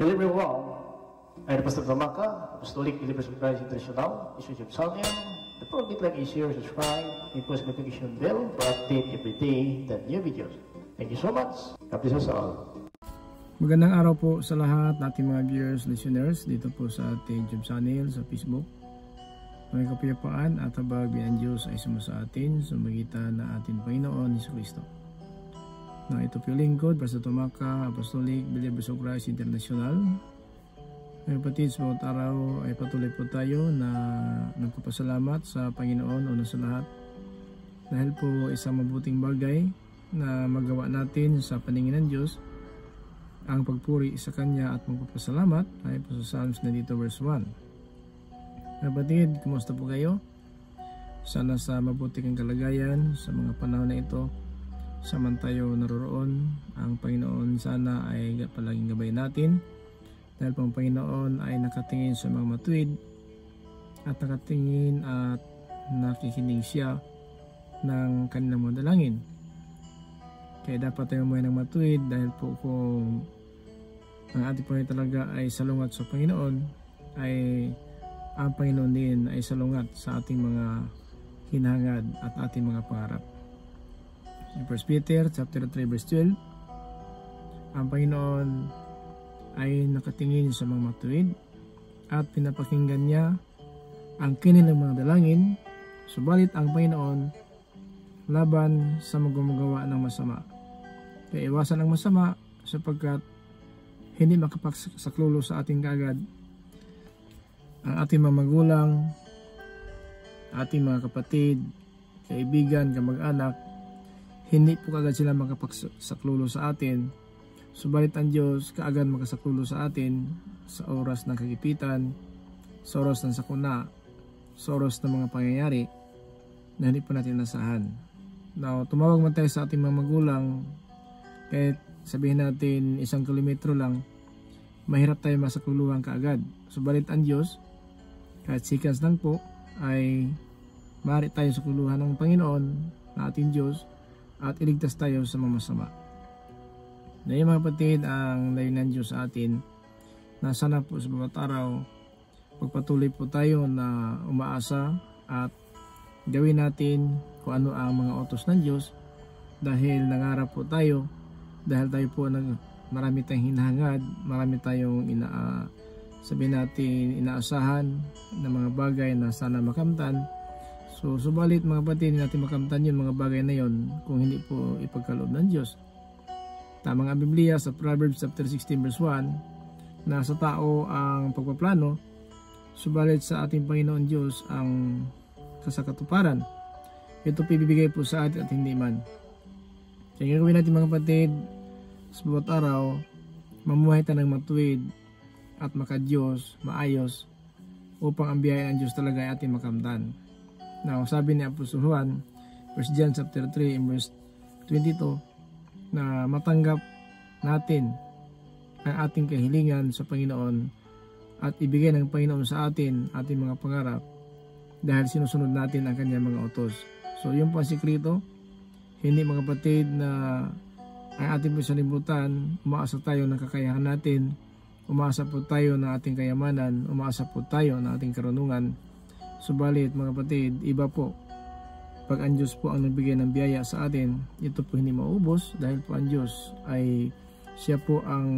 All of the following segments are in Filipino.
Hello everyone, I'm Pastor Tamaka, Apostolic Believers of Christ International, Bishop Salian. The program like is share, subscribe, and post notification bell for update every day the new videos. Thank you so much. God bless us all. Magandang araw po sa lahat nating mga viewers, listeners dito po sa ating YouTube channel sa Facebook. May kapayapaan at habag biyan Diyos ay sumasa atin sa magitan na ating Panginoon Hesus Kristo. Na ito po yung lingkod, Pastor Tamaka, Apostolic Believers of Christ International. Mga kapatid, sa bawat araw ay patuloy po tayo na nagpapasalamat sa Panginoon una sa lahat. Dahil po isang mabuting bagay na magawa natin sa paningin ng Diyos, ang pagpuri sa Kanya at magpapasalamat ay po sa Psalms 92 verse 1. Mga kapatid, kumusta po kayo? Sana sa mabuti kang kalagayan sa mga panahon na ito. Samantayo naroroon, ang Panginoon sana ay palaging gabay natin dahil ang Panginoon ay nakatingin sa mga matuwid at nakatingin at nakikinig siya ng kanilang mga dalangin. Kaya dapat tayo umuwi ng matuwid dahil po kung ang ating Panginoon talaga ay salungat sa Panginoon, ay ang Panginoon din ay salungat sa ating mga hinahangad at ating mga pangarap. In 1 Peter chapter 3 verse 12, ang Panginoon ay nakatingin sa mga matuwid at pinapakinggan niya ang kanilang mga dalangin, subalit ang Panginoon laban sa magumagawa ng masama. Kaya iwasan ang masama sapagkat hindi makapagsaklolo sa ating kaagad ang ating mga magulang, ating mga kapatid, kaibigan, kamag-anak. Hindi po kaagad sila makapagsaklolo sa atin, subalit ang Diyos kaagad makasaklolo sa atin sa oras ng kagipitan, sa oras ng sakuna, sa oras ng mga pangyayari na hindi po natin nasahan. Now, tumawag man tayo sa ating mga magulang, kahit sabihin natin 1 kilometro lang, mahirap tayo masakluluhan kaagad. Subalit ang Diyos, kahit seconds lang po, ay maaari tayo sakluluhan ng Panginoon na ating Diyos at iligtas tayo sa mga masama. Ngayon mga kapatid, ang layunin ng Diyos sa atin na sana po sa bawat araw pagpatuloy po tayo na umaasa at gawin natin kung ano ang mga utos ng Diyos dahil nangarap po tayo, dahil tayo po marami tayong hinahangad, marami tayong sabihin natin inaasahan na mga bagay na sana makamtan. So, subalit mga kapatid, hindi natin makamtan yun, mga bagay na yun, kung hindi po ipagkaloob ng Diyos. Tama nga Biblia sa Proverbs chapter 16 verse 1, na sa tao ang pagpaplano, subalit sa ating Panginoon Diyos ang kasakatuparan. Ito pibibigay po sa atin at hindi man. Kaya gagawin natin mga kapatid, sa bawat araw, mamuhay tayo ng matuwid at maka-Diyos, maayos, upang ang biyaya ng Diyos talaga ay ating makamtan. Now, sabi ni Apostol Juan, 1 John chapter 3 verse 22, na matanggap natin ang ating kahilingan sa Panginoon at ibigay ng Panginoon sa atin ating mga pangarap dahil sinusunod natin ang kanyang mga utos. So, yun po ang sikreto. Hindi mga kapatid na ang ating pasalimutan, umaasa tayo ng kakayahan natin, umaasa po tayo ng ating kayamanan, umaasa po tayo ng ating karunungan. Subalit mga kapatid, iba po. Pag ang Diyos po ang nagbigay ng biyaya sa atin, ito po hindi maubos dahil po ang Diyos ay siya po ang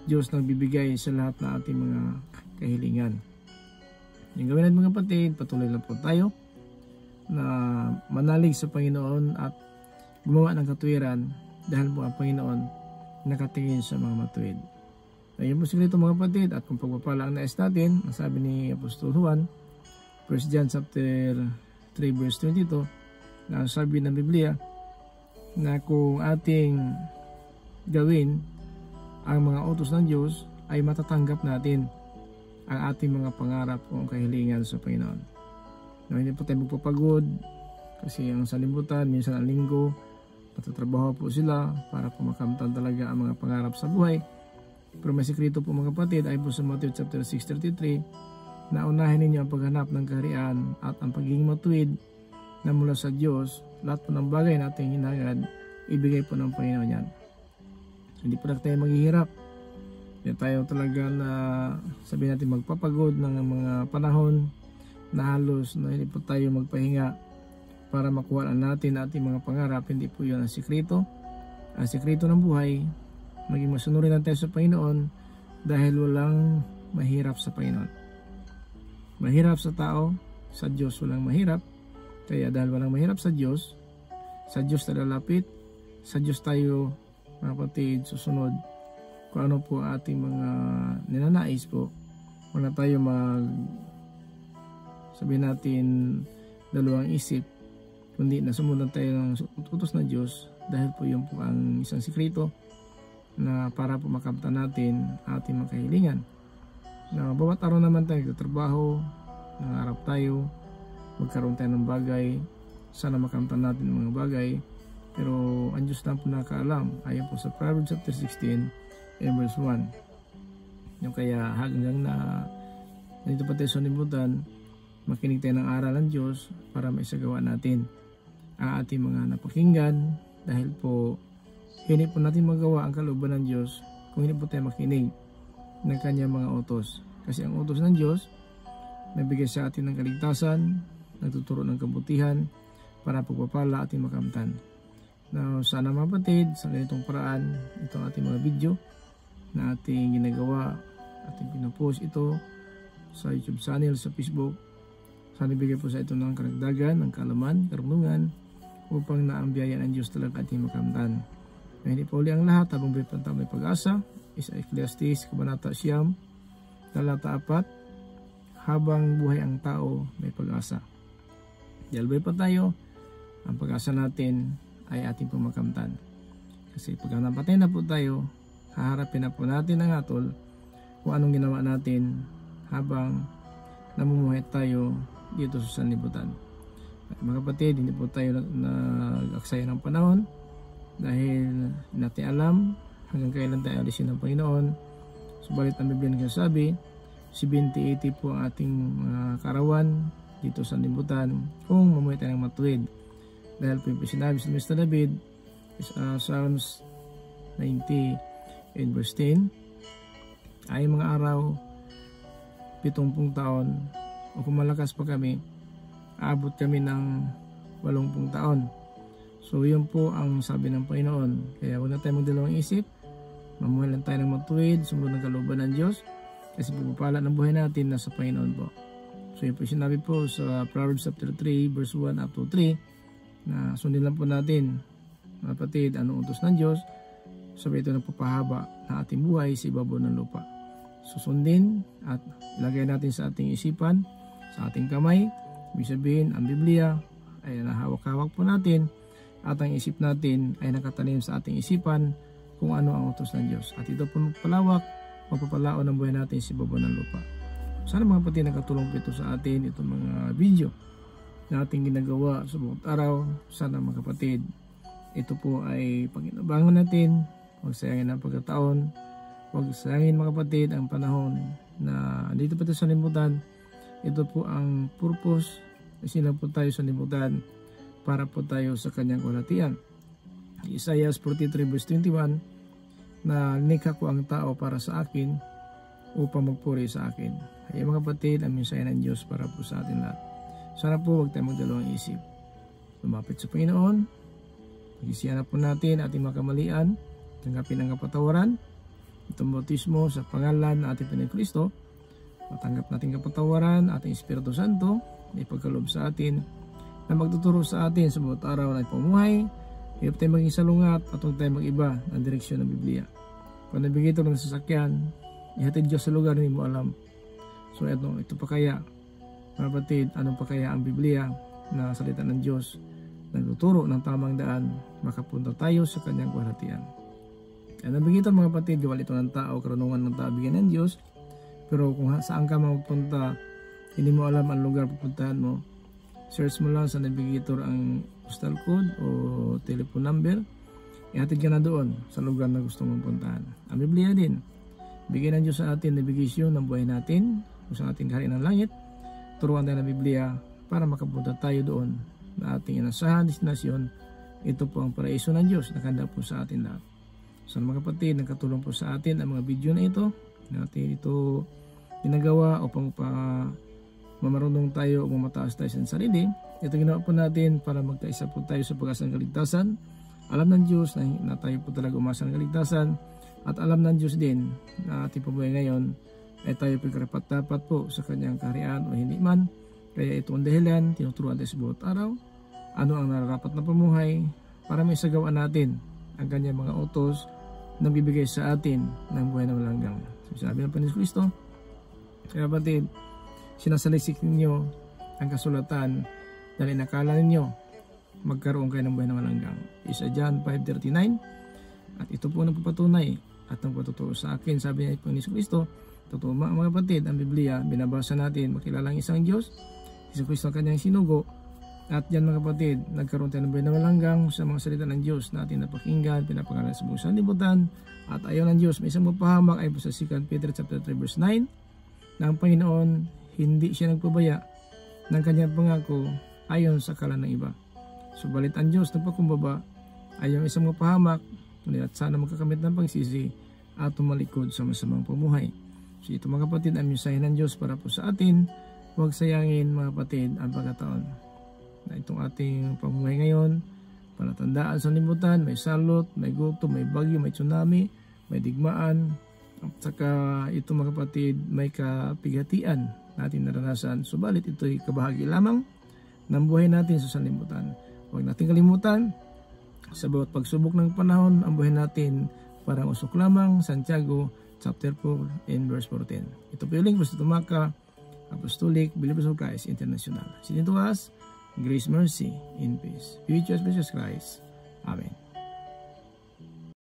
Diyos nang bibigay sa lahat ng ating mga kahilingan. Yung gawin natin mga kapatid, patuloy lang po tayo na manalig sa Panginoon at gumawa ng katuwiran dahil po ang Panginoon nakatingin sa mga matuwid. Ayun po sikreto mga kapatid, at kung pagpapala ang nais natin, ang sabi ni Apostol Juan, 1 John chapter 3 verse 22, na sabi ng Biblia na kung ating gawin ang mga utos ng Diyos ay matatanggap natin ang ating mga pangarap o kahilingan sa Panginoon. Na hindi po tayo magpapagod kasi ang salimutan, minsan ang linggo, patatrabaho po sila para po makamtan talaga ang mga pangarap sa buhay. Pero may sikreto po mga kapatid ay po sa Matthew chapter 6:33 na unahin ninyo ang paghanap ng kaharian at ang pagiging matuwid na mula sa Diyos. Lahat po ng bagay na ating hinahangad, ibigay po ng Panginoon yan. So, hindi po na tayo maghihirap Hindi tayo talaga na sabihin natin magpapagod ng mga panahon na halos na hindi po tayo magpahinga para makuha natin ating mga pangarap. Hindi po yun ang sikreto. Ang sikreto ng buhay, maging masunurin lang tayo sa Panginoon dahil walang mahirap sa Panginoon. Mahirap sa tao, sa Diyos walang mahirap. Kaya dahil walang mahirap sa Diyos tayo lalapit, sa Diyos tayo mga kapatid susunod kung ano po ating mga ninanais po. Huwag na tayo sabihin natin dalawang isip, kundi nasumunod tayo ng utos na Diyos dahil po yun po ang isang sikreto na para po makamtan natin ating mga kahilingan. Na bawat araw naman tayo nagtatrabaho, nangarap tayo, magkaroon tayo ng bagay, sana makamtan natin ng mga bagay, pero ang Diyos lang po nakaalam. Ayon po sa Proverbs chapter 16 and verse 1. Yung kaya hanggang na nandito pa tayo sa libutan, makinig tayo ng aral ng Diyos para maisagawa natin ang ating mga napakinggan, dahil po hindi po natin magawa ang kalooban ng Diyos kung hindi po tayo makinig ng kanyang mga utos. Kasi ang utos ng Diyos, nagbigay sa atin ng kaligtasan, nagtuturo ng kabutihan para pagpapala ating makamtan. Now, sana mga kapatid, sa ganitong paraan, itong ating mga video na ating ginagawa, ating pinopost ito sa YouTube channel, sa Facebook. Sana ibigay po sa ito ng karagdagan, ng kaalaman, karunungan, upang naambiyayan ang Diyos talaga ating makamtan. Na hindi pa uli ang lahat, habang may pag-asa, is Ecclesiastes, Kabanata 9, talata 4, habang buhay ang tao, may pag-asa. Dalbay pa tayo, ang pag-asa natin ay ating pumakamtan. Kasi pag napatay na po tayo, haharapin na po natin ang hatol kung anong ginawa natin habang namumuhay tayo dito sa sanlibutan. At mga kapatid, hindi po tayo nag-aksaya ng panahon dahil natin alam hanggang kailan tayo alisin ng Panginoon. Subalit ang Biblia nagsasabi, 70-80 po ang ating mga karawan dito sa sanlibutan kung mamuhay tayo ng matuwid. Dahil po yung sinabi sa Mr. David is Psalms 90 and verse 10, ay mga araw 70 taon, o kung malakas pa kami, aabot kami ng 80 taon. So yun po ang sabi ng Panginoon. Kaya huwag na tayo magdalawang isip, mamuhay lang tayo ng matuwid, sumunod ng kalooban ng Diyos, kasi pagpapala ng buhay natin nasa Panginoon po. So yun po sinabi po sa Proverbs chapter 3 verse 1 up to 3, na sundin lang po natin mga kapatid anong utos ng Diyos, sabi ito nagpapahaba na ating buhay sa ibabaw ng lupa. Susundin at ilagay natin sa ating isipan, sa ating kamay. Ibig sabihin ang Biblia ay nahawak-hawak po natin at ang isip natin ay nakatanim sa ating isipan kung ano ang utos ng Diyos. At ito po magpalawak, magpapalaon ang buhay natin sa ibabaw ng lupa. Sana mga kapatid nakatulong po ito sa atin, itong mga video na ating ginagawa sa bawat araw. Sana mga kapatid, ito po ay panginabangan natin. Huwag sayangin ang pagkataon, huwag sayangin mga kapatid ang panahon na dito pa tayo sa limutan. Ito po ang purpose, isilang po tayo sa limutan para po tayo sa kanyang kalahatian. Isaiah 43 verse 21, na likha ko ang tao para sa akin upang magpuri sa akin. Ay mga kapatid, ang mensahe ng Diyos para po sa atin lahat. Sana po huwag tayo magdalawang isip. Lumapit sa Panginoon, pag-isihan na po natin ating mga kamalian, tanggapin ang kapatawaran, itong bautismo sa pangalan ng ating Panginoon Kristo, matanggap natin kapatawaran, ating Espiritu Santo, ipagkaloob sa atin, na magtuturo sa atin sa bawat araw na pamumuhay. Hirap tayo maging salungat at huwag tayo mag-iba ng direksyon ng Biblia. Kung nabigay ito ng sasakyan, ihatid Diyos sa lugar na hindi mo alam. So ito pa kaya, mga kapatid, anong pa kaya ang Biblia na salita ng Diyos, nagtuturo ng tamang daan, makapunta tayo sa kanyang kalahatian. At nabigay ito mga kapatid, gawa ito ng tao, karunungan ng tao, bigyan ng Diyos. Pero kung saan ka magpunta, hindi mo alam ang lugar pupuntahan mo, search mo lang sa navigator ang postal code o telephone number, ihatid ka na doon sa lugar na gusto mong puntahan. Ang Biblia din, bigyan ng Diyos sa atin navigasyon ng buhay natin, kung sa ating kaharian ng langit, turuan tayo ng Biblia para makapunta tayo doon na ating inasahan destinasyon. Ito po ang paraiso ng Diyos na kanda po sa atin lahat. So mga kapatid, nagkatulong po sa atin ang mga video na ito. Natin ito ginagawa upang mamarunong tayo o mamataas tayo sa sarili. Ito ginawa po natin para magkaisa po tayo sa pag-asa ng kaligtasan. Alam ng Diyos na tayo po talaga umasa ng kaligtasan. At alam ng Diyos din na ating pabuhay ngayon ay tayo po karapat-dapat po sa kanyang kaharian o hindi man. Kaya ito ang dahilan, tinuturuan tayo sa bawat araw. Ano ang nararapat na pamuhay para may sagawaan natin ang kanyang mga utos na bibigay sa atin ng buhay na walang hanggan. Sabi ng Panginoon Kristo, kaya kapatid, sinasalisik ninyo ang kasulatan dahil inakala ninyo magkaroon kayo ng buhay na walang hanggan. Isa John 5:39. At ito po nagpapatunay at nagpatuturo sa akin. Sabi niya po ni Kristo, totoo mga kapatid, ang Biblia, binabasa natin, makilala ang isang Diyos, si Kristo ang kanyang sinugo. At yan mga kapatid, nagkaroon tayo ng buhay na walang hanggan sa mga salita ng Diyos na ating napakinggan, pinapangalan sa buong sanlibutan. At ayaw ng Diyos, may isang mapahamak ay po sa 2 Peter chapter 3 verse 9, na ang Panginoon hindi siya nagpabaya ng kanyang pangako ayon sa akala ng iba. Subalit ang Diyos nagpakumbaba ay ang isang mapahamak, at sana magkakamit ng pagsisi at tumalikod sa masamang pamuhay. So ito mga kapatid, ang mensahe ng Diyos para po sa atin. Huwag sayangin mga kapatid ang pagkataon na itong ating pamuhay ngayon, palatandaan sa limutan, may salot, may gutom, may bagyo, may tsunami, may digmaan, at saka ito mga kapatid, may kapighatian natin naranasan. Subalit ito'y kabahagi lamang ng buhay natin sa sanlibutan. Huwag natin kalimutan, sa bawat pagsubok ng panahon, ang buhay natin parang usok lamang. Santiago chapter 4 and verse 14. Ito po yung link, Pastor Tumaka, Apostolic Believers of Christ International. Sinin to us, grace, mercy, in peace. Be with you as Jesus Christ. Amen.